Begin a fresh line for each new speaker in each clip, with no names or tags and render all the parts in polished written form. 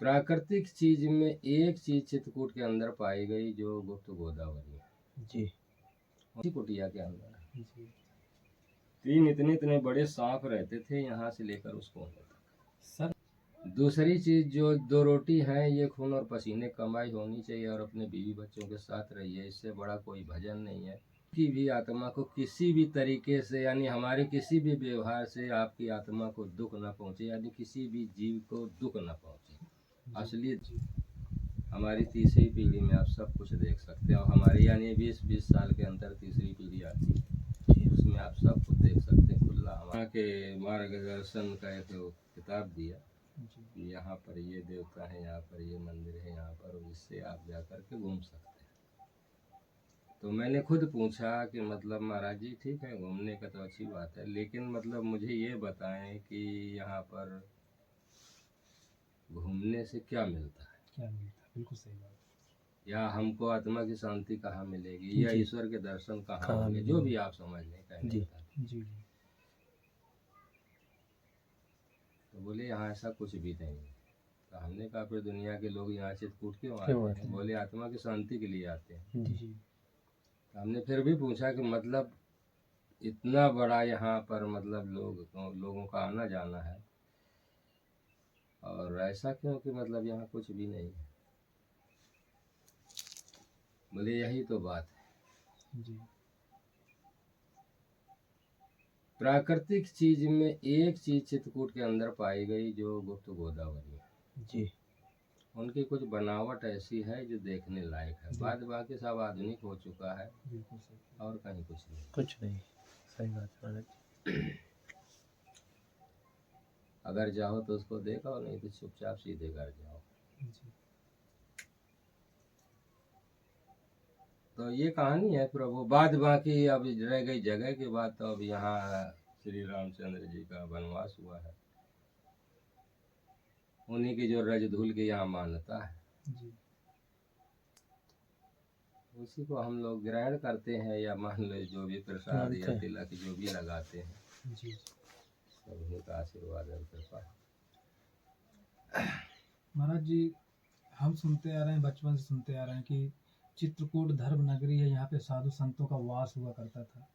प्राकृतिक चीज में एक चीज चित्रकूट के अंदर पाई गई जो गुप्त गोदावरी है
जी
उसी कुटिया के अंदर है।
जी
तीन इतने इतने बड़े सांप रहते थे यहाँ से लेकर उस कोने तक।
सर।
दूसरी चीज जो दो रोटी है ये खून और पसीने कमाई होनी चाहिए और अपने बीवी बच्चों के साथ रहिए, इससे बड़ा कोई भजन नहीं है। कि भी आत्मा को किसी भी तरीके से यानी हमारे किसी भी व्यवहार से आपकी आत्मा को दुख न पहुंचे, यानी किसी भी जीव को दुख न पहुंचे। असली हमारी तीसरी पीढ़ी में आप सब कुछ देख सकते हैं और हमारी यानी 20-20 साल के अंदर तीसरी पीढ़ी आती है, उसमें आप सब कुछ देख सकते हैं खुला। वहाँ के मार्गदर्शन का एक किताब दिया कि यहाँ पर ये देवता है, यहाँ पर ये मंदिर है, यहाँ पर, इससे आप जा कर के घूम सकते हैं। तो मैंने खुद पूछा कि मतलब महाराज जी ठीक है घूमने का तो अच्छी बात है, लेकिन मतलब मुझे ये बताएं कि यहाँ पर घूमने से क्या मिलता है,
क्या मिलता है? बिल्कुल सही बात।
या हमको आत्मा की शांति कहाँ मिलेगी, या ईश्वर के दर्शन कहाँ होंगे, जो भी आप समझ लें कहने
जी
का।
जी
तो बोले यहाँ ऐसा कुछ भी नहीं है। तो हमने कहा फिर दुनिया के लोग यहाँ चित्रकूट क्यों
क्यों
आते
आते
हैं?
हैं?
बोले आत्मा की शांति के लिए आते हैं।
जी
तो हमने फिर भी पूछा कि मतलब इतना बड़ा यहाँ पर मतलब लोगों का आना जाना है और ऐसा क्यों कि मतलब यहाँ कुछ भी नहीं है? बोले यही तो बात है।
जी
प्राकृतिक चीज में एक चीज चित्रकूट के अंदर पाई गई जो गुप्त गोदावरी है।
जी
उनकी कुछ बनावट ऐसी है जो देखने लायक है, बाद बाकी सब आधुनिक हो चुका है
बिल्कुल सही।
और कहीं कुछ नहीं।
कुछ नहीं, सही बात है महाराज जी।
अगर चाहो तो उसको देखो, नहीं तो चुपचाप सीधे घर जाओ।
जी
तो ये कहानी है प्रभु। बाद बाकी अब रह गई जगह की बात, तो अब यहाँ श्री रामचंद्र जी का वनवास हुआ है, उन्हीं की जो रज धूल की यहाँ मान्यता है,
जी
उसी को हम लोग ग्रहण करते हैं, या मान लो जो भी प्रसाद या तिलक जो भी लगाते हैं।
जी
सब का आशीर्वाद और कृपा।
महाराज जी, हम सुनते आ रहे हैं, बचपन से सुनते आ रहे हैं कि चित्रकूट धर्म नगरी है, यहाँ पे साधु संतों का वास हुआ करता था।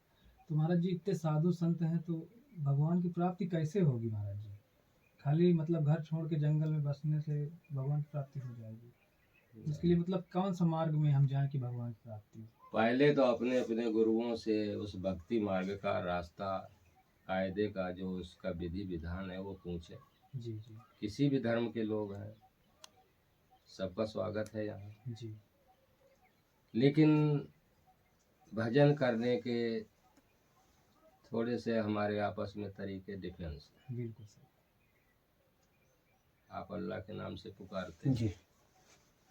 तो महाराज जी इतने साधु संत हैं तो भगवान की प्राप्ति कैसे होगी महाराज जी? खाली मतलब घर छोड़ के जंगल में बसने से भगवान की प्राप्ति हो जाएगी? इसके लिए मतलब कौन सा मार्ग में हम जाएं कि भगवान की प्राप्ति हो?
पहले तो अपने अपने गुरुओं से उस भक्ति मार्ग का रास्ता, कायदे का जो उसका विधि विधान है वो पूछे।
जी जी
किसी भी धर्म के लोग हैं, सबका स्वागत है यहाँ।
जी
लेकिन भजन करने के थोड़े से हमारे आपस में तरीके डिफरेंस है।
बिल्कुल सही।
आप अल्लाह के नाम से पुकारते हैं
जी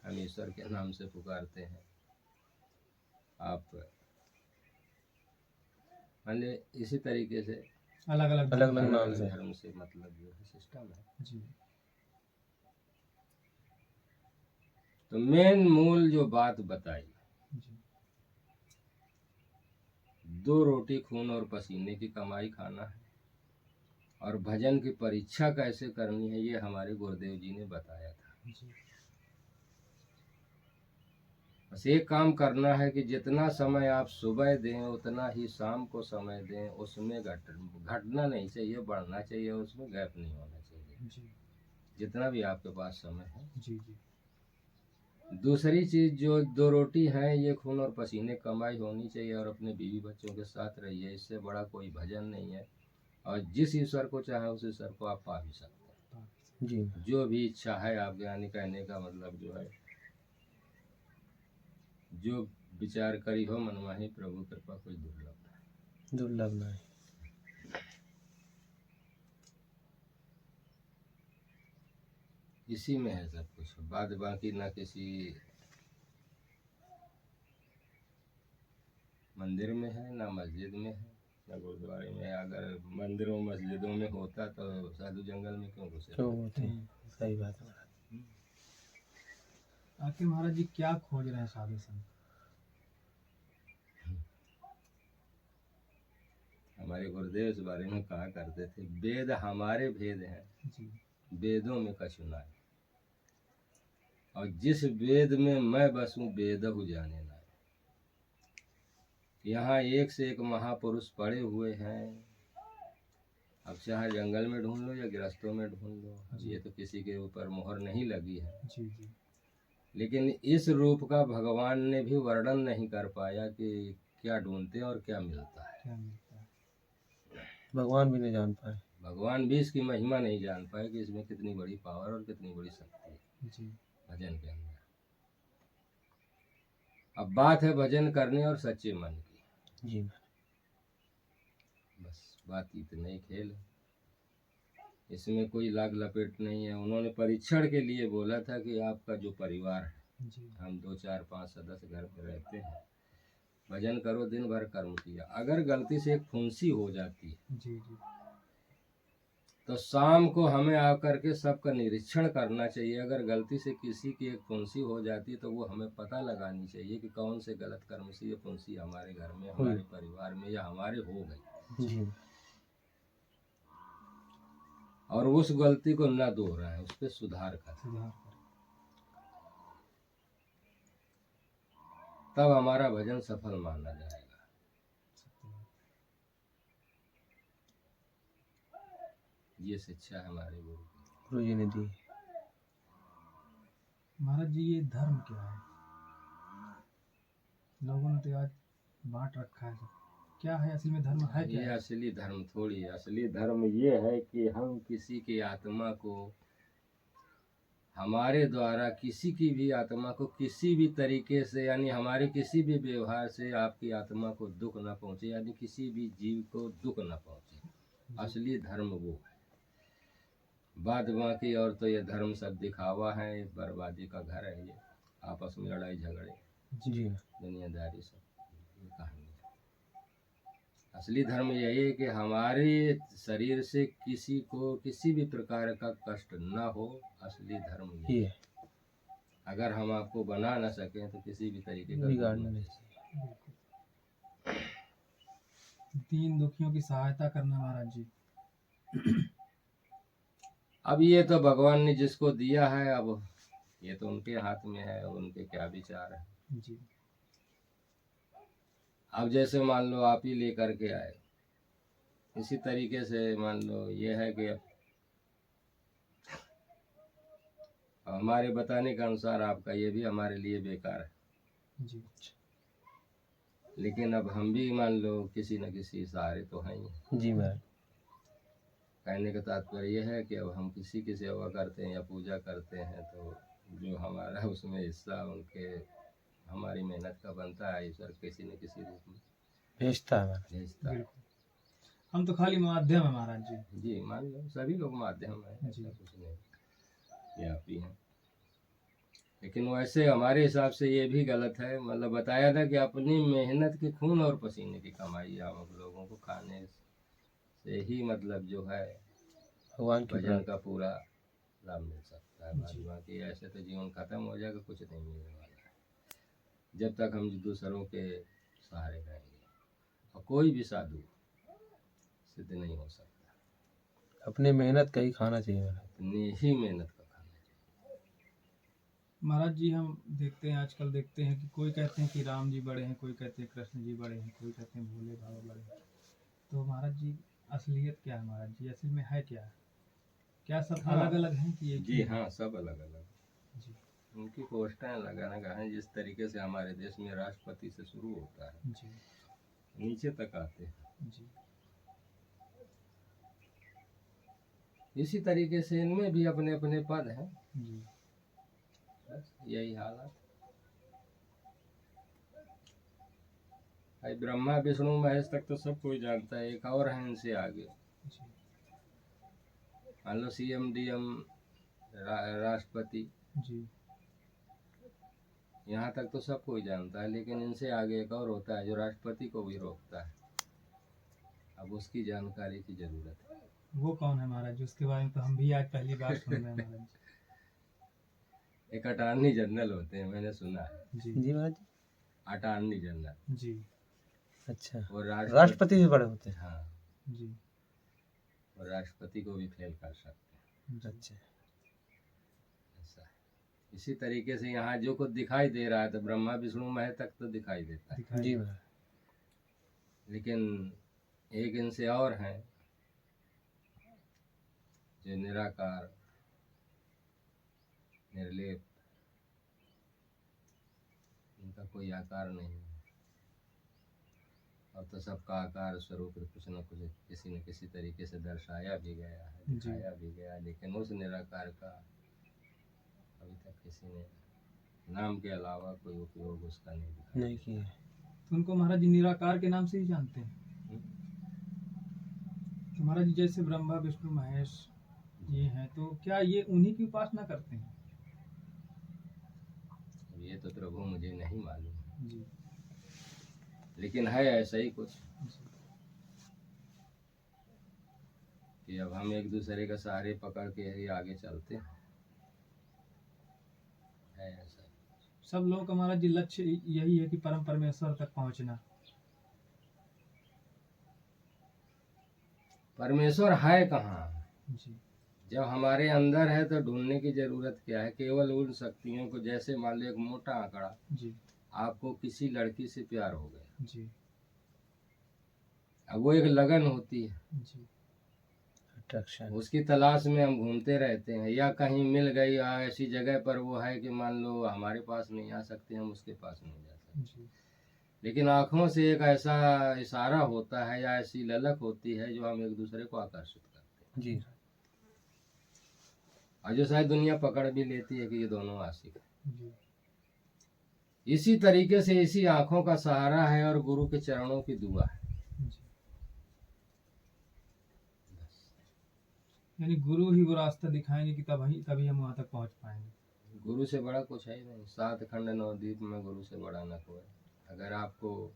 हम ईश्वर के नाम से पुकारते हैं। आप मैंने इसी तरीके से
अलग अलग नाम से
धर्म से मतलब जो है सिस्टम है।
जी
तो मेन मूल जो बात बताई,
जी
2 रोटी खून और पसीने की कमाई खाना है और भजन की परीक्षा कैसे करनी है ये हमारे गुरुदेव जी ने बताया था।
जी
बस एक काम करना है कि जितना समय आप सुबह दें उतना ही शाम को समय दें, उसमें घटना नहीं चाहिए, बढ़ना चाहिए, उसमें गैप नहीं होना चाहिए,
जी
जितना भी आपके पास समय है।
जी जी
दूसरी चीज जो 2 रोटी है ये खून और पसीने कमाई होनी चाहिए और अपने बीवी बच्चों के साथ रहिए, इससे बड़ा कोई भजन नहीं है। और जिस ईश्वर को चाहे उस ईश्वर को आप पा भी सकते हैं।
जी
जो भी इच्छा है आपके, यानी कहने का मतलब जो है जो विचार करी हो मनमाही, प्रभु कृपा कोई दुर्लभ नहीं। इसी में है सब कुछ, बाद बाकी ना किसी मंदिर में है ना मस्जिद में है ना गुरुद्वारे में। अगर मंदिरों मस्जिदों में होता तो साधु जंगल में क्यों घुसे?
सही बात है। आखिर महाराज जी क्या खोज रहे हैं साधु संत?
हमारे गुरुदेव इस बारे में कहा करते थे, वेद हमारे भेद हैं,
जी
वेदों में कछु नहीं। और जिस वेद में मैं बसूं बेदहु जाने ना। यहाँ एक से एक महापुरुष पड़े हुए हैं। अब चाहे जंगल में ढूंढ लो या गृहस्थों में ढूंढ लो, अब ये तो किसी के ऊपर मोहर नहीं लगी है।
जी जी
लेकिन इस रूप का भगवान ने भी वर्णन नहीं कर पाया कि क्या ढूंढते हैं और क्या मिलता है।
क्या मिलता है।
भगवान भी नहीं जान पाए।
भगवान भी इसकी महिमा नहीं जान पाए कि इसमें कितनी बड़ी पावर और कितनी बड़ी शक्ति है
जी
भजन के अंदर। अब बात है भजन करने और सच्चे मन की।
जी
बस बात इतना ही खेल है, इसमें कोई लाग लपेट नहीं है। उन्होंने परीक्षण के लिए बोला था कि आपका जो परिवार है,
जी
हम 2 4 5 सदस्य घर पे रहते हैं, भजन करो, दिन भर कर्म किया, अगर गलती से एक फुंसी हो जाती है
जी जी
तो शाम को हमें आकर के सबका निरीक्षण करना चाहिए। अगर गलती से किसी की एक फुंसी हो जाती है तो वो हमें पता लगानी चाहिए कि कौन से गलत कर्म से ये फुंसी हमारे घर में, हमारे परिवार में या हमारे हो गई,
जी
और उस गलती को न दोहराएं, उस पर सुधार करें,
सुधार कर।
तब हमारा भजन सफल माना जाएगा। ये शिक्षा है हमारे गुरु की।
गुरु जी ने दी।
महाराज जी ये धर्म क्या है? लोगों ने तो आज बांट रखा है। क्या है असल में धर्म है क्या
ये
है?
असली धर्म थोड़ी है। असली धर्म ये है कि हम किसी की आत्मा को, हमारे द्वारा किसी की भी आत्मा को किसी भी तरीके से, यानी हमारे किसी भी व्यवहार से आपकी आत्मा को दुख न पहुंचे, यानी किसी भी जीव को दुख न पहुंचे। असली धर्म वो है। बाद बाकी और तो ये धर्म सब दिखावा है, बर्बादी का घर है ये, आपस में लड़ाई झगड़े,
जी
दुनियादारी, सब ये कहानी है। असली धर्म यही है कि हमारे शरीर से किसी को किसी भी प्रकार का कष्ट न हो। असली धर्म ये
ये
है। अगर हम आपको बना न सकें तो किसी भी तरीके का
बिगाड़ना
दुख न
नहीं।
दे।
दीन दुखियों की सहायता करना महाराज जी।
अब ये तो भगवान ने जिसको दिया है, अब ये तो उनके हाथ में है, उनके क्या विचार है।
जी
अब जैसे मान लो आप ही लेकर के आए, इसी तरीके से मान लो ये है कि अब हमारे बताने के अनुसार आपका ये भी हमारे लिए बेकार है।
जी
लेकिन अब हम भी मान लो किसी न किसी सहारे तो हैं ही।
जी महाराज।
कहने का तात्पर्य यह है कि अब हम किसी की सेवा करते हैं या पूजा करते हैं तो जो हमारा उसमें हिस्सा उनके, हमारी मेहनत का बनता है, ईश्वर किसी न किसी रूप में
भेजता है महाराज।
भेजता है।
बिल्कुल। हम तो खाली माध्यम है महाराज जी।
जी मान लो सभी लोग माध्यम है,
जी।
ऐसा कुछ नहीं, ये आप ही हैं। लेकिन वैसे हमारे हिसाब से ये भी गलत है। मतलब बताया था कि अपनी मेहनत की, खून और पसीने की कमाई हम लोगों को खाने से ही मतलब जो है
भगवान की
भजन
प्रार्थना।
का पूरा लाभ मिल सकता है।
जी।
बाकी ऐसे तो जीवन खत्म हो जाएगा, कुछ नहीं मिलने वाला है जब तक हम दूसरों के सहारे रहेंगे। और कोई भी साधु सिद्ध नहीं हो सकता।
अपने मेहनत का ही खाना चाहिए महाराज।
अपनी ही मेहनत का खाना चाहिए।
महाराज जी हम देखते हैं, आजकल देखते हैं कि कोई कहते हैं कि राम जी बड़े हैं, कोई कहते हैं कृष्ण जी बड़े हैं, कोई कहते हैं भोले बाबा बड़े हैं। तो महाराज जी असलियत क्या है महाराज जी? असल में है क्या? क्या सब
हाँ।
अलग अलग हैं कि एक
जी
ही हैं?
हाँ, सब अलग अलग।
जी
उनकी पोस्टें अलग अलग हैं। जिस तरीके से हमारे देश में राष्ट्रपति से शुरू होता है,
जी
नीचे तक आते हैं,
जी
इसी तरीके से इनमें भी अपने अपने पद हैं।
जी
बस यही हालत है। ब्रह्मा विष्णु महेश तक तो सब कोई जानता है, एक और है इनसे आगे।
जी
मान लो CM DM राष्ट्रपति,
जी
यहाँ तक तो सब कोई जानता है। लेकिन इनसे आगे एक और होता है जो राष्ट्रपति को भी रोकता है। अब उसकी जानकारी की जरूरत है।
वो कौन है महाराज जी? उसके बारे में तो हम भी आज पहली बार सुन रहे हैं महाराज
एक अटॉर्नी जनरल होते हैं, मैंने सुना है।
जी
जी महाराज जी।
अटॉर्नी जनरल,
जी
अच्छा।
वो
राष्ट्रपति से बड़े होते हैं।
हाँ,
जी
और राष्ट्रपति को भी फेल कर सकते हैं।
अच्छा।
ऐसा है। इसी तरीके से यहाँ जो कुछ दिखाई दे रहा है तो ब्रह्मा विष्णु महेश तक तो दिखाई देता है,
दिखाई
जी महाराज।
लेकिन एक इनसे और हैं जो निराकार निर्लेप, इनका कोई आकार नहीं है। अब तो सबका आकार स्वरूप कुछ न कुछ किसी न किसी तरीके से दर्शाया भी गया है,
जी।
दिखाया भी गया है, लेकिन उस निराकार का अभी तक किसी ने नाम के अलावा कोई उपयोग उसका नहीं दिखाया।
नहीं किए।
तो उनको महाराज जी निराकार के नाम से ही जानते हैं। तो महाराज जी जैसे ब्रह्मा विष्णु महेश ये हैं, तो क्या ये उन्हीं की उपासना करते हैं?
अब ये तो प्रभु मुझे नहीं मालूम,
जी
लेकिन है ऐसा ही कुछ
जी
कि अब हम एक दूसरे का सहारे पकड़ के ही आगे चलते हैं, है ऐसा।
सब लोगों का महाराज जी लक्ष्य यही है कि परम परमेश्वर तक पहुंचना।
परमेश्वर है कहाँ?
जी
जब हमारे अंदर है तो ढूंढने की जरूरत क्या है? केवल उन शक्तियों को, जैसे मान लो एक मोटा आंकड़ा,
जी
आपको किसी लड़की से प्यार हो गया,
जी
अब वो एक लगन होती है,
जी
अट्रैक्शन।
उसकी तलाश में हम घूमते रहते हैं, या कहीं मिल गई ऐसी जगह पर वो है कि मान लो हमारे पास नहीं आ सकते, हम उसके पास नहीं जा सकते,
जी
लेकिन आँखों से एक ऐसा इशारा होता है या ऐसी ललक होती है जो हम एक दूसरे को आकर्षित करते हैं,
जी
और जो शायद दुनिया पकड़ भी लेती है कि ये दोनों आशिक हैं।
जी
इसी तरीके से इसी आँखों का सहारा है और गुरु के चरणों की दुआ है।
जी। यानी गुरु ही वो रास्ता दिखाएंगे कि तभी हम वहाँ तक पहुँच पाएंगे।
गुरु से बड़ा कुछ है ही नहीं, 7 खंड 9 द्वीप में गुरु से बड़ा न कोई। अगर आपको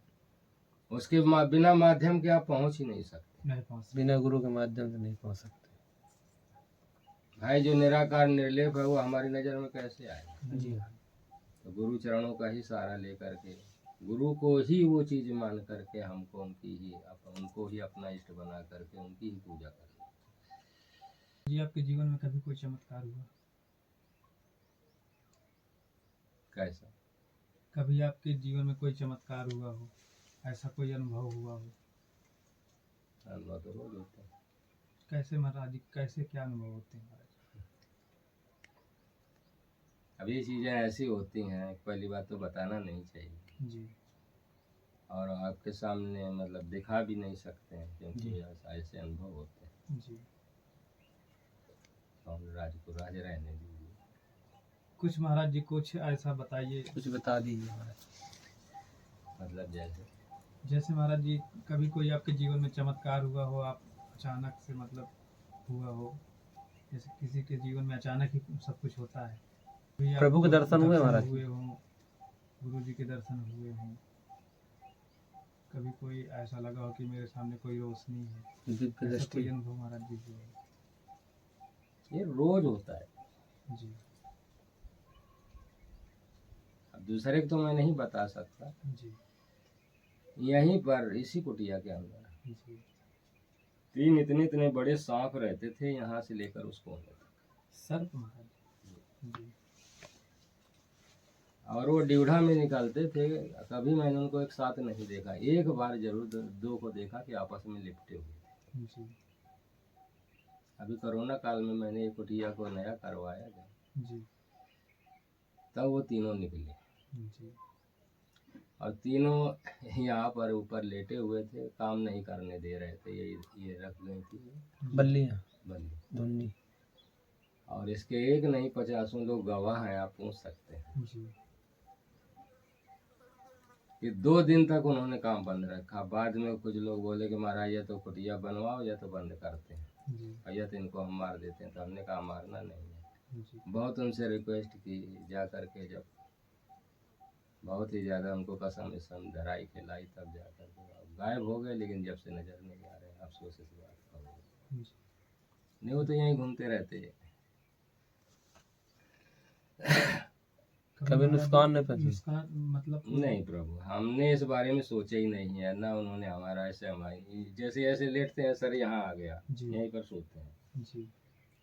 उसके बिना माध्यम के आप पहुंच ही नहीं सकते।
नहीं पहुँच सकते।
बिना गुरु के माध्यम से नहीं पहुंच सकते।
भाई जो निराकार निर्लेप है वो हमारी नजर में कैसे आएगा?
जी
तो गुरु चरणों का ही सहारा लेकर के, गुरु को ही वो चीज मान करके हमको उनको ही अपना इष्ट बना करके उनकी ही पूजा करनी।
जी आपके जीवन में कभी कोई चमत्कार हुआ?
कैसा?
कभी आपके जीवन में कोई चमत्कार हुआ हो, ऐसा कोई अनुभव हुआ हो?
अनुभव तो रोज होता है।
कैसे महाराज जी, कैसे क्या अनुभव होते हैं महाराज?
अब ये चीजें ऐसी होती हैं, पहली बात तो बताना नहीं चाहिए
जी
और आपके सामने मतलब दिखा भी नहीं सकते हैं, क्योंकि
जी।
ऐसे अनुभव होते हैं।
जी
और राज को राज रहने दीजिए।
कुछ महाराज जी कुछ ऐसा बताइए।
कुछ बता दीजिए महाराज।
मतलब
जैसे महाराज जी कभी कोई आपके जीवन में चमत्कार हुआ हो, आप अचानक से मतलब हुआ हो, जैसे किसी के जीवन में अचानक ही सब कुछ होता है। कभी
प्रभु के
आपको
दर्शन हुए महाराज?
हुए हों, गुरु जी के दर्शन हुए हों, कभी कोई ऐसा लगा हो कि मेरे सामने कोई रोशनी है,
दिव्य
ऐसा
दृष्टि।
कोई अनुभव महाराज जी हुआ हो?
ये रोज होता है।
जी
अब दूसरे को तो मैं नहीं बता सकता।
जी
यहीं पर इसी कुटिया के अंदर
जी
3 इतने इतने बड़े सांप रहते थे, यहाँ से लेकर उस कोने तक,
सर्प महाराज जी।
और वो ड्यूढ़ा में निकलते थे। कभी मैंने उनको एक साथ नहीं देखा, एक बार जरूर दो को देखा कि आपस में लिपटे हुए थे।
जी
अभी कोरोना काल में मैंने एक कुटिया को नया करवाया था,
जी
तब वो तीनों निकले
जी
और तीनों यहाँ पर ऊपर लेटे हुए थे, काम नहीं करने दे रहे थे। ये रख गई थी
बल्लियाँ
बल्ली,
धुन्नी।
और इसके एक नहीं 50 लोग गवाह हैं, आप पूछ सकते हैं
जी
कि 2 दिन तक उन्होंने काम बंद रखा। बाद में कुछ लोग बोले कि महाराज या तो कुटिया बनवाओ या तो बंद करते हैं,
जी
और या तो इनको हम मार देते हैं। तो हमने कहा मारना नहीं है।
जी
बहुत उनसे रिक्वेस्ट की जा करके, जब बहुत ही ज़्यादा उनको कसम इसम धराई खिलाई, तब जा करके गायब हो गए। लेकिन जब से नज़र नहीं आ रहे, अफसोस इस बात का हो गया।
जी।
नहीं वो तो यहीं घूमते रहते हैं।
कभी नुकसान नहीं पहुंची?
नुकसान मतलब
नहीं प्रभु, हमने इस बारे में सोचा ही नहीं है ना। उन्होंने हमारा ऐसे हमारी जैसे ऐसे लेटते हैं, सर यहाँ आ गया,
जी।
यहीं पर सोते हैं।
जी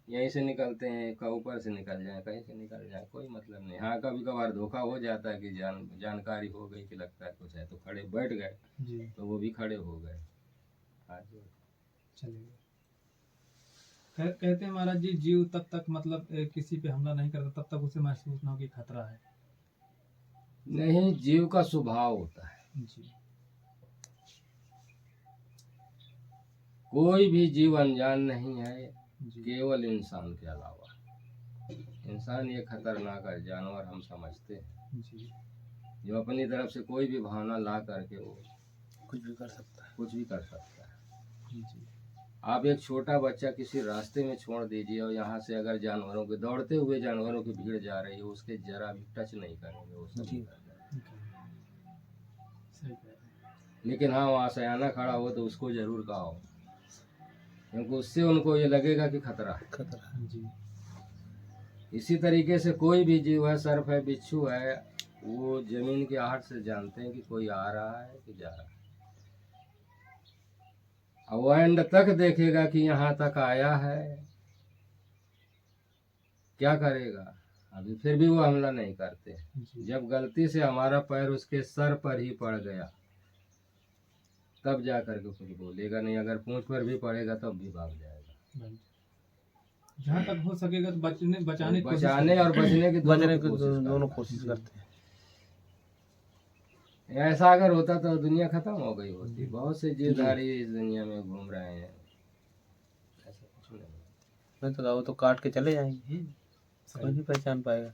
यहीं से निकलते हैं, का ऊपर से निकल जाए, कहीं से निकल जाए, कोई मतलब नहीं। हाँ कभी कभार धोखा हो जाता है कि जानकारी हो गई कि लगता है कुछ है, तो खड़े बैठ गए,
जी
तो वो भी खड़े हो गए। हाँ जी।
चलिए। कहते हैं महाराज जी, जीव तब तक मतलब किसी पे हमला नहीं करता तब तक उसे महसूस ना हो कि खतरा है।
नहीं, जीव का स्वभाव होता है।
जी
कोई भी जीव अनजान नहीं है,
जी
केवल इंसान के अलावा। इंसान ये खतरनाक है जानवर हम समझते हैं,
जी
जो अपनी तरफ से कोई भी भावना ला करके वो
कुछ भी कर सकता है।
कुछ भी कर सकता है।
जी
आप एक छोटा बच्चा किसी रास्ते में छोड़ दीजिए और यहाँ से अगर जानवरों के दौड़ते हुए जानवरों की भीड़ जा रही है, उसके जरा भी टच नहीं करेंगे, वो सब
जी।
निकल जाएंगे।
सही कह रहे हैं।
लेकिन हाँ वहाँ सयाना खड़ा हो तो उसको जरूर कहो, क्योंकि उससे उनको ये लगेगा कि खतरा है।
खतरा है।
जी
इसी तरीके से कोई भी जीव है, सर्प है, बिच्छू है, वो जमीन की आहट से जानते हैं कि कोई आ रहा है कि जा रहा है। अब वो एंड तक देखेगा कि यहाँ तक आया है, क्या करेगा। अभी फिर भी वो हमला नहीं करते।
जी
जब गलती से हमारा पैर उसके सर पर ही पड़ गया तब जा करके कुछ बोलेगा नहीं, अगर पूंछ पर भी पड़ेगा तब भी भाग जाएगा।
भाई, जहाँ तक हो सकेगा तो बचाने की कोशिश
बचाने और बचने की
बचने की
कोशिश
दोनों
करता
कोशिश
जी।
करते हैं।
है। ऐसा अगर होता तो दुनिया खत्म हो गई होती। बहुत से जीवधारी इस दुनिया में घूम रहे हैं, ऐसा कुछ नहीं।
नहीं तो वो तो काट के चले जाएंगे, कोई
सही
नहीं पहचान पाएगा।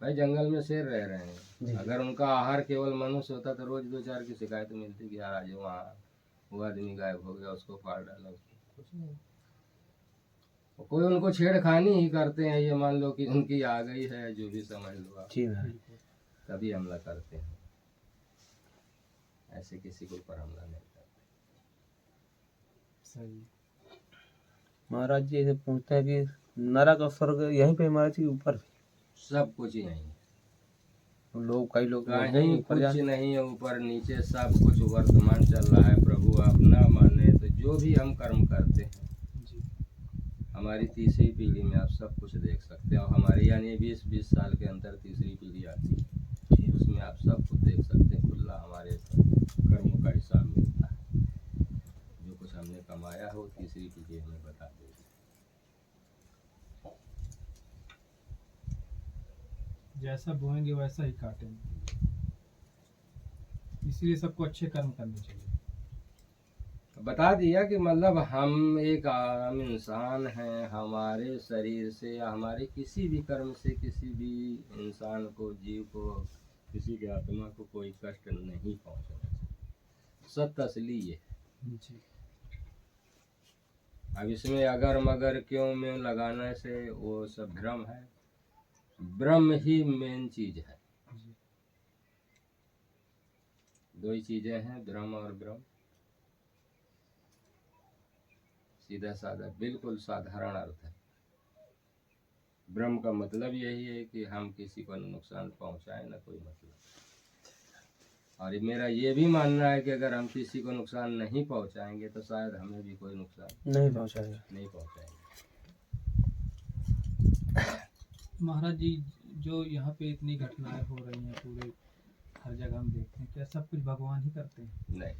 भाई जंगल में शेर रह रहे
जी।
हैं, अगर उनका आहार केवल मनुष्य होता तो रोज 2-4 की शिकायत मिलती कि यार आज वहाँ वो आदमी गायब हो गया, उसको फाड़ डाला, उसको कुछ नहीं। वो कोई उनको छेड़खानी ही करते हैं, ये मान लो कि उनकी आ गई है, जो भी समझ लो आप,
जी महाराज।
बिल्कुल
तभी हमला करते हैं। ऐसे किसी के ऊपर हमला नहीं करते।
सही।
महाराज जी ऐसे पूछते हैं कि नरक और स्वर्ग यहीं पे महाराज जी ऊपर भी?
सब कुछ यही है,
लोग कई लोग बोलते हैं
कहीं
कि ऊपर
कुछ
जाने।
नहीं है, ऊपर नीचे सब कुछ वर्तमान चल रहा है। प्रभु आप ना माने तो जो भी हम कर्म करते हैं,
जी
हमारी तीसरी पीढ़ी में आप सब कुछ देख सकते हैं। और हमारी यानी 20-20 साल के अंदर तीसरी पीढ़ी आती है, उसमें आप सब कुछ देख सकते हैं। खुला हमारे कर्मों का हिसाब मिलता है, जो कुछ हमने कमाया हो तीसरी पीढ़ी हमें बता देगी।
जैसा बोएंगे वैसा ही काटेंगे, इसीलिए सबको अच्छे कर्म करने चाहिए।
बता दिया कि मतलब हम एक आम इंसान हैं, हमारे शरीर से या हमारे किसी भी कर्म से किसी भी इंसान को, जीव को, किसी के आत्मा को कोई कष्ट नहीं पहुंचना चाहिए। सत्य असली ये।
जी
अब इसमें अगर मगर क्यों में लगाने से वो सब भ्रम है। ब्रह्म ही मेन चीज है।
जी
दो ही चीजें हैं, ब्रह्म और ब्रह्म। सीधा साधा बिल्कुल साधारण अर्थ है। ब्रह्म का मतलब यही है कि हम किसी को नुकसान पहुंचाए ना, कोई मतलब। और मेरा ये भी मानना है कि अगर हम किसी को नुकसान नहीं पहुंचाएंगे तो शायद हमें भी कोई नुकसान
नहीं पहुंचाएगा।
नहीं पहुंचाएंगे।
महाराज जी, जो यहाँ पे इतनी घटनाएं हो रही हैं पूरे हर जगह हम देखते हैं, क्या सब कुछ भगवान ही करते हैं?
नहीं,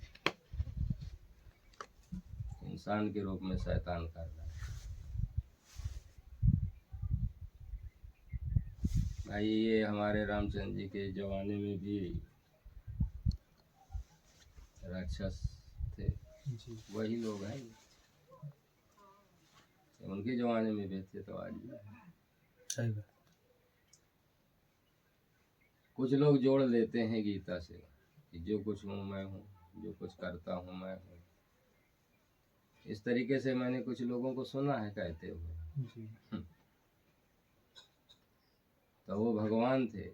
इंसान के रूप में शैतान कर रहा है। भाई ये हमारे रामचंद्र जी के जमाने में भी राक्षस थे,
जी
वही लोग हैं। उनके जमाने में भी थे तो आज भी हैं।
सही बात।
कुछ लोग जोड़ लेते हैं गीता से कि जो कुछ हूँ मैं हूँ, जो कुछ करता हूँ मैं हूँ। इस तरीके से मैंने कुछ लोगों को सुना है कहते हुए।
जी
तो वो भगवान थे,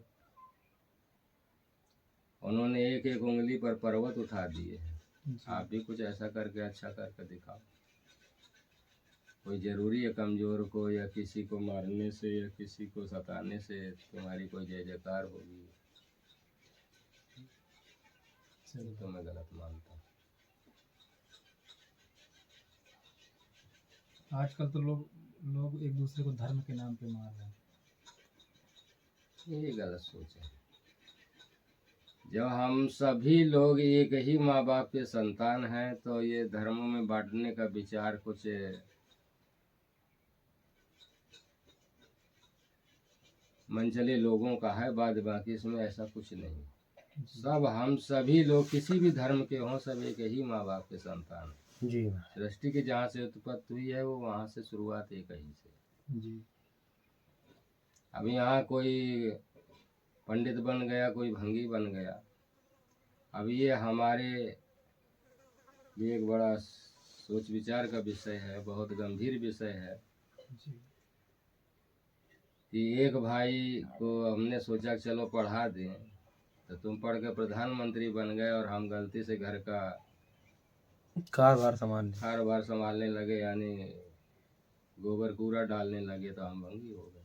उन्होंने एक एक उंगली पर पर्वत उठा दिए हैं।
जी
आप भी कुछ ऐसा करके अच्छा करके दिखाओ। कोई जरूरी है कमजोर को या किसी को मारने से या किसी को सताने से तुम्हारी कोई जय जयकार होगी?
सही
तो मैं गलत मानता हूँ।
आजकल तो लोग लोग एक दूसरे को धर्म के नाम पे मार रहे हैं।
ये गलत सोच है। जब हम सभी लोग एक ही माँ बाप के संतान हैं तो ये धर्मों में बांटने का विचार कुछ मनचले लोगों का है, बाद बाकी इसमें ऐसा कुछ नहीं। सब हम सभी लोग किसी भी धर्म के हों, सब एक ही माँ बाप के संतान हैं।
जी महाराज।
सृष्टि की जहाँ से उत्पत्ति हुई है वो वहाँ से शुरुआत एक ही से।
जी
अब यहाँ कोई पंडित बन गया, कोई भंगी बन गया, अब ये हमारे लिए एक बड़ा सोच विचार का विषय है, बहुत गंभीर विषय है
जी
कि एक भाई को हमने सोचा कि चलो पढ़ा दें, तो तुम पढ़ के प्रधानमंत्री बन गए और हम गलती से घर का
कारोबार संभालने।
कारोबार संभालने लगे, यानी गोबर कूड़ा डालने लगे, तो हम भंगी हो गए।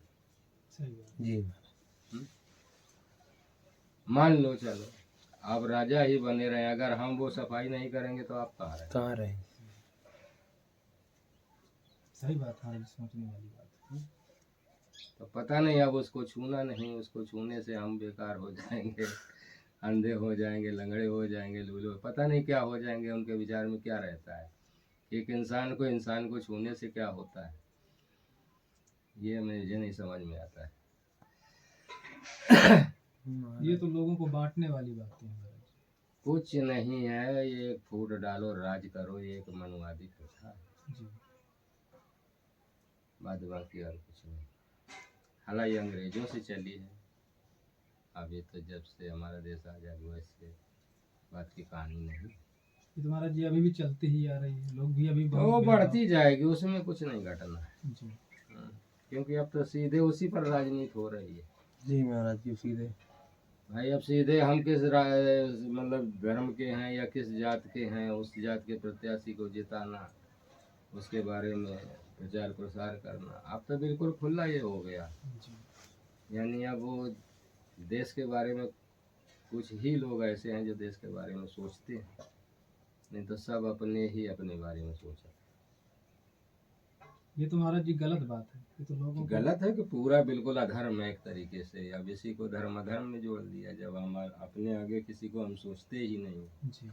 सही बात।
जी महाराज।
मान लो चलो आप राजा ही बने रहे, अगर हम वो सफाई नहीं करेंगे तो आप कहाँ रहे?
कहाँ रहे?
सही बात है, सोचने वाली बात है।
तो पता नहीं, अब उसको छूना नहीं, उसको छूने से हम बेकार हो जाएंगे, अंधे हो जाएंगे, लंगड़े हो जाएंगे, लूले, पता नहीं क्या हो जाएंगे। उनके विचार में क्या रहता है, एक इंसान को छूने से क्या होता है, ये मुझे नहीं समझ में आता है।
ये तो लोगों को बांटने वाली बातें हैं महाराज।
कुछ नहीं है, ये फूट डालो राज करो, ये एक मनवादी प्रथा है,
जी
बाद बाकी और कुछ नहीं। हालांकि अंग्रेजों से चली है, अभी तो जब से हमारा देश आजाद हुआ इससे बात की कहानी नहीं।
ये तो महाराज जी अभी भी चलती ही आ रही है, लोग भी अभी
वो
बहुत
बढ़ती जाएगी, उसमें कुछ नहीं घटना है।
जी
क्योंकि अब तो सीधे उसी पर राजनीति हो रही है।
जी महाराज जी। सीधे
भाई अब सीधे हम किस मतलब धर्म के हैं या किस जात के हैं, उस जात के प्रत्याशी को जिताना, उसके बारे में प्रचार प्रसार करना, अब तो बिल्कुल खुला ये हो गया।
जी
यानी अब वो देश के बारे में कुछ ही लोग ऐसे हैं जो देश के बारे में सोचते हैं, नहीं तो सब अपने बारे में सोचा।
ये तो महाराज जी गलत बात है। ये तो लोगों को
गलत है कि पूरा बिल्कुल अधर्म है एक तरीके से। अब इसी को धर्म अधर्म में जोड़ दिया, जब हम अपने आगे किसी को हम सोचते ही नहीं।
जी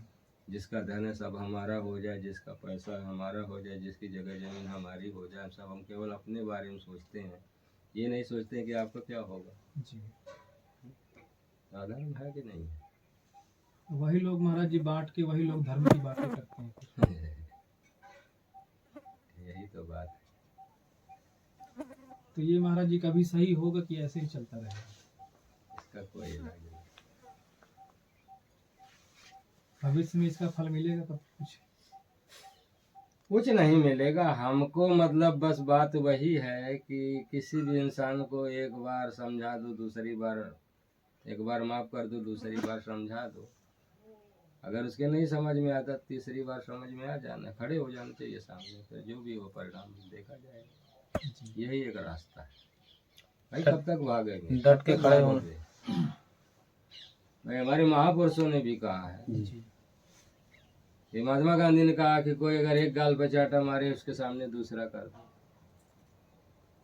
जिसका धन है सब हमारा हो जाए, जिसका पैसा हमारा हो जाए, जिसकी जगह जमीन हमारी हो जाए, सब हम केवल अपने बारे में सोचते हैं, ये नहीं सोचते हैं कि आपको क्या होगा।
जी
अधर्म है कि नहीं है?
वही लोग महाराज जी बांट के वही लोग धर्म की बातें करते हैं।
यही तो बात है।
तो ये महाराज जी कभी सही होगा कि ऐसे ही चलता रहेगा?
इसका कोई इलाज नहीं।
भविष्य में इसका फल मिलेगा कब?
कुछ नहीं मिलेगा हमको, मतलब बस बात वही है कि किसी भी इंसान को एक बार समझा दो, दूसरी बार, एक बार माफ कर दो, दूसरी बार समझा दो, अगर उसके नहीं समझ में आता तीसरी बार समझ में आ जाना, खड़े हो जाना चाहिए सामने, फिर जो भी हो परिणाम देखा जाएगा। यही एक रास्ता है भाई, कब तक भागेंगे,
डट के खड़े होना।
भाई हमारे महापुरुषों ने भी कहा है,
जी
ये महात्मा गांधी ने कहा कि कोई अगर एक गाल पर चाटा मारे उसके सामने दूसरा कर दो,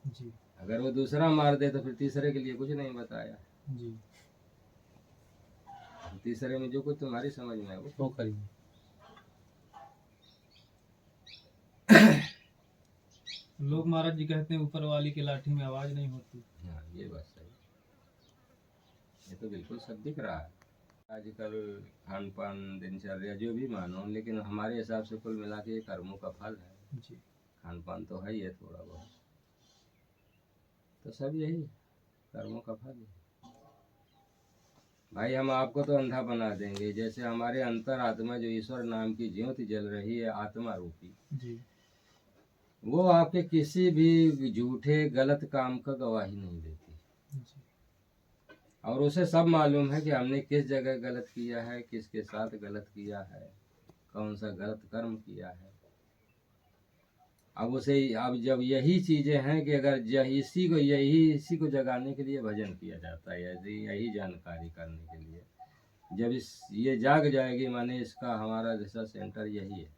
जी
अगर वो दूसरा मार दे तो फिर तीसरे के लिए कुछ नहीं बताया,
जी
तीसरे में जो कुछ तुम्हारी समझ में है
वो करिए।
लोग महाराज जी कहते हैं ऊपर वाली की लाठी में आवाज नहीं होती।
हाँ ये बात सही, ये तो बिल्कुल सब दिख रहा है आजकल, खान पान दिनचर्या जो भी मानो, लेकिन हमारे हिसाब से कुल मिला के ये कर्मों का फल है।
जी
खान पान तो है ही है थोड़ा बहुत, तो सब यही कर्मों का फल है। भाई हम आपको तो अंधा बना देंगे, जैसे हमारे अंतर आत्मा जो ईश्वर नाम की ज्योति जल रही है आत्मा रूपी,
जी
वो आपके किसी भी झूठे गलत काम का गवाही नहीं देती,
जी
और उसे सब मालूम है कि हमने किस जगह गलत किया है, किसके साथ गलत किया है, कौन सा गलत कर्म किया है। अब उसे, अब जब यही चीजें हैं कि अगर इसी को जगाने के लिए भजन किया जाता है, यही जानकारी करने के लिए, जब ये जाग जाएगी, माने इसका हमारा जैसा सेंटर यही है,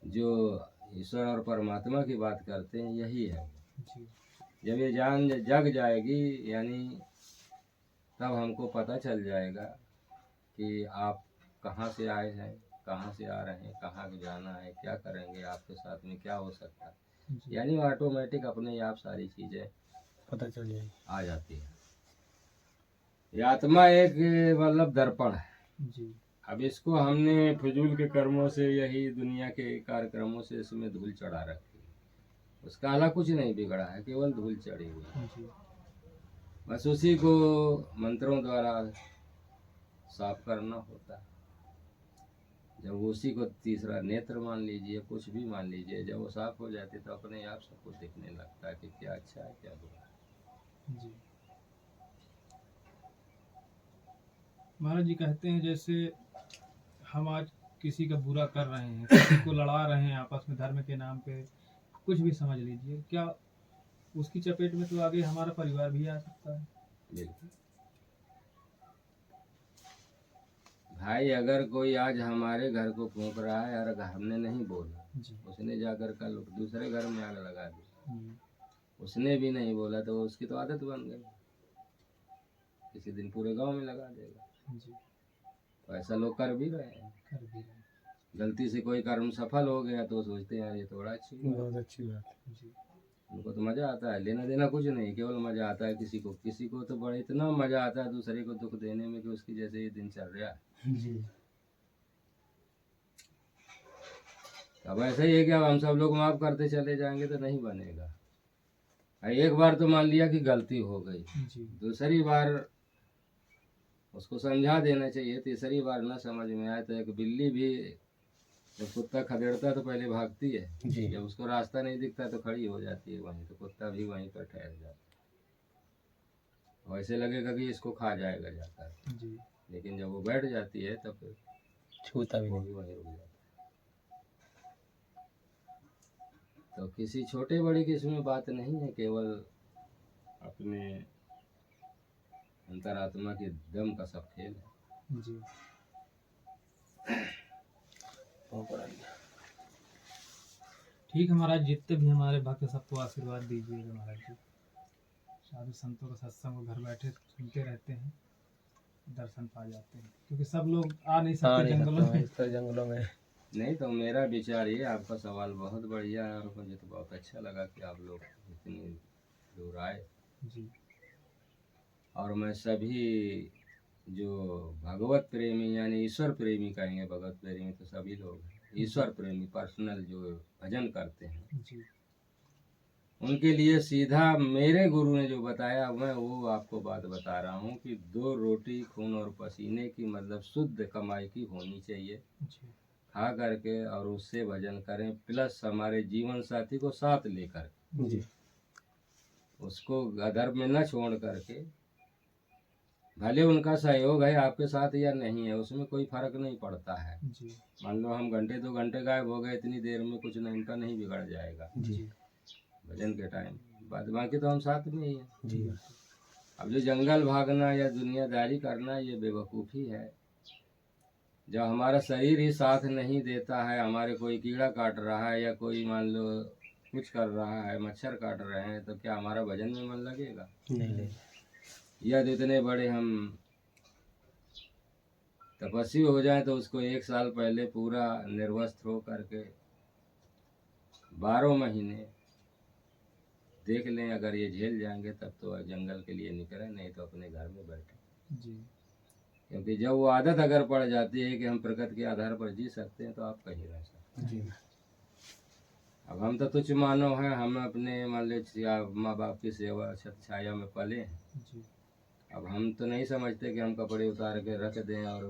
जो ईश्वर और परमात्मा की बात करते हैं, यही है।
जी
जब ये जान जग जाएगी, यानी तब हमको पता चल जाएगा कि आप कहाँ से आए हैं, कहाँ से आ रहे हैं, कहाँ जाना है, क्या करेंगे, आपके साथ में क्या हो सकता है।
जी
यानी ऑटोमेटिक अपने आप सारी चीज़ें
पता चल जाएगी।
आ जाती है। ये आत्मा एक मतलब दर्पण है।
जी
अब इसको हमने फजूल के कर्मों से, यही दुनिया के कार्यक्रमों से इसमें धूल चढ़ा रखी है। उसका अला कुछ नहीं बिगड़ा है, केवल धूल चढ़ी हुई है।
जी
बस उसी को मंत्रों द्वारा साफ करना होता है। जब उसी को तीसरा नेत्र मान लीजिए, कुछ भी मान लीजिए, जब वो साफ हो जाती है तो अपने आप सब कुछ दिखने लगता है कि क्या अच्छा है, क्या बुरा है।
जी महाराज जी कहते हैं जैसे हम आज किसी का बुरा कर रहे हैं, किसी को लड़ा रहे हैं आपस में धर्म के नाम पे, कुछ भी समझ लीजिए, क्या उसकी चपेट में तो आगे हमारा परिवार भी आ सकता है।
बिल्कुल भाई, अगर कोई आज हमारे घर को फूंक रहा है और हमने नहीं बोला,
जी
उसने जाकर कल दूसरे घर में आग लगा दी,
जी
उसने भी नहीं बोला, तो उसकी तो आदत बन गई, किसी दिन पूरे गांव में लगा देगा।
जी
तो ऐसा लोग कर भी रहे हैं।
कर भी रहे हैं।
गलती से कोई कर्म सफल हो गया तो सोचते हैं ये तो बड़ा अच्छी बात है।
बहुत अच्छी बात है।
जी
उनको तो मजा आता है, लेना देना कुछ नहीं, केवल मजा आता है। किसी को तो बड़ा इतना मजा आता है दूसरे को दुख देने में कि उसकी जैसे ये दिनचर्या है।
जी
अब ऐसा ही है कि अब हम सब लोग माफ करते चले जाएंगे तो नहीं बनेगा। एक बार तो मान लिया कि गलती हो गई,
जी
दूसरी बार उसको समझा देना चाहिए, तीसरी बार ना समझ में आए तो एक बिल्ली भी जब कुत्ता खदेड़ता है तो पहले भागती है,
जी
जब उसको रास्ता नहीं दिखता तो खड़ी हो जाती है वहीं, तो कुत्ता भी वहीं पर ठहर जाता है। वैसे लगेगा कि इसको खा जाएगा जाकर,
जी
लेकिन जब वो बैठ जाती है तब फिर
छूता भी
वो
नहीं।
भी वहीं रुक जाता है। तो किसी छोटे बड़े की इसमें बात नहीं है, केवल अपने अंतरात्मा की दम का सब खेल है।
जी
बहुत बढ़िया।
ठीक है महाराज, जितने भी हमारे भक्त सबको आशीर्वाद दीजिएगा महाराज जी। साधु संतों का सत्संग को घर बैठे सुनते रहते हैं, दर्शन पा जाते हैं, क्योंकि सब लोग आ नहीं सकते जंगलों में।
इस तरह जंगलों में।
नहीं तो मेरा विचार ये, आपका सवाल बहुत बढ़िया है और मुझे तो बहुत अच्छा लगा कि आप लोग इतनी दूर आए।
जी
और मैं सभी जो भगवत प्रेमी यानी ईश्वर प्रेमी कहेंगे, भगवत प्रेमी तो सभी लोग हैं, ईश्वर प्रेमी पर्सनल जो भजन करते हैं,
जी
उनके लिए सीधा मेरे गुरु ने जो बताया मैं वो आपको बात बता रहा हूँ कि 2 रोटी खून और पसीने की मतलब शुद्ध कमाई की होनी चाहिए,
जी
खा करके और उससे भजन करें, प्लस हमारे जीवन साथी को साथ लेकर
जी
उसको अधर्म में न छोड़ करके, भले उनका सहयोग है आपके साथ या नहीं है उसमें कोई फर्क नहीं पड़ता है।
जी
मान लो हम घंटे 2 घंटे गायब हो गए, इतनी देर में कुछ नहीं, इनका नहीं बिगड़ जाएगा
जी
भजन के टाइम, बाद बाकी तो हम साथ में ही हैं।
जी
अब जो जंगल भागना या दुनियादारी करना ये बेवकूफ़ी है। जब हमारा शरीर ही साथ नहीं देता है, हमारे कोई कीड़ा काट रहा है या कोई मान लो कुछ कर रहा है, मच्छर काट रहे हैं, तो क्या हमारा भजन में मन लगेगा?
नहीं
यदि इतने बड़े हम तपस्वी हो जाए तो उसको 1 साल पहले पूरा निर्वस्त्र हो करके 12 महीने देख लें, अगर ये झेल जाएंगे तब तो जंगल के लिए निकले, नहीं तो अपने घर में बैठे।
जी
क्योंकि जब वो आदत अगर पड़ जाती है कि हम प्रकृति के आधार पर जी सकते हैं तो आप कहीं रह सकते हैं।
जी
अब हम तो तुच्छ मानव हैं, हम अपने मान लीजिए माँ बाप की सेवा छत छाया में पले हैं।
जी
अब हम तो नहीं समझते कि हम कपड़े उतार के रख दें और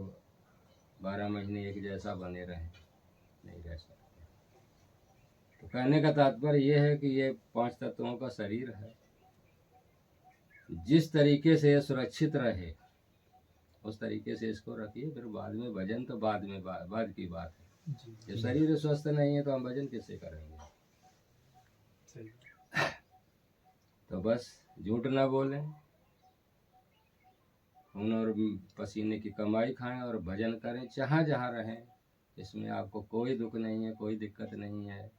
12 महीने एक जैसा बने रहें, नहीं रह सकते। तो कहने का तात्पर्य ये है कि ये 5 तत्वों का शरीर है, जिस तरीके से ये सुरक्षित रहे उस तरीके से इसको रखिए, फिर बाद में भजन तो बाद में बाद की बात है।
जी
जब शरीर स्वस्थ नहीं है तो हम भजन कैसे करेंगे?
सही
तो बस झूठ ना बोलें, खून और पसीने की कमाई खाएं और भजन करें, जहाँ जहाँ रहें। इसमें आपको कोई दुख नहीं है, कोई दिक्कत नहीं है।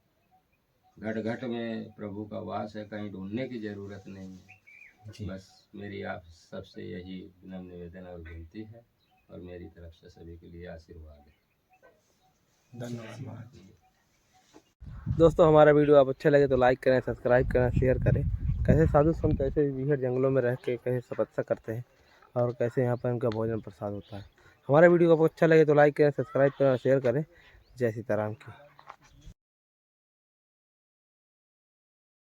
घट घट में प्रभु का वास है, कहीं ढूंढने की जरूरत नहीं है।
जी।
बस मेरी आप सबसे यही विनम्र निवेदन और विनती है, और मेरी तरफ से सभी के लिए आशीर्वाद है।
धन्यवाद। दोस्तों हमारा वीडियो आप अच्छा लगे तो लाइक करें, सब्सक्राइब करें, शेयर करें। कैसे साधु संत कैसे बीहड़ जंगलों में रह के कैसे तपस्या करते हैं और कैसे यहाँ पर उनका भोजन प्रसाद होता है। हमारा वीडियो आपको अच्छा लगे तो लाइक करें, सब्सक्राइब करें और शेयर करें। जय सीताराम की।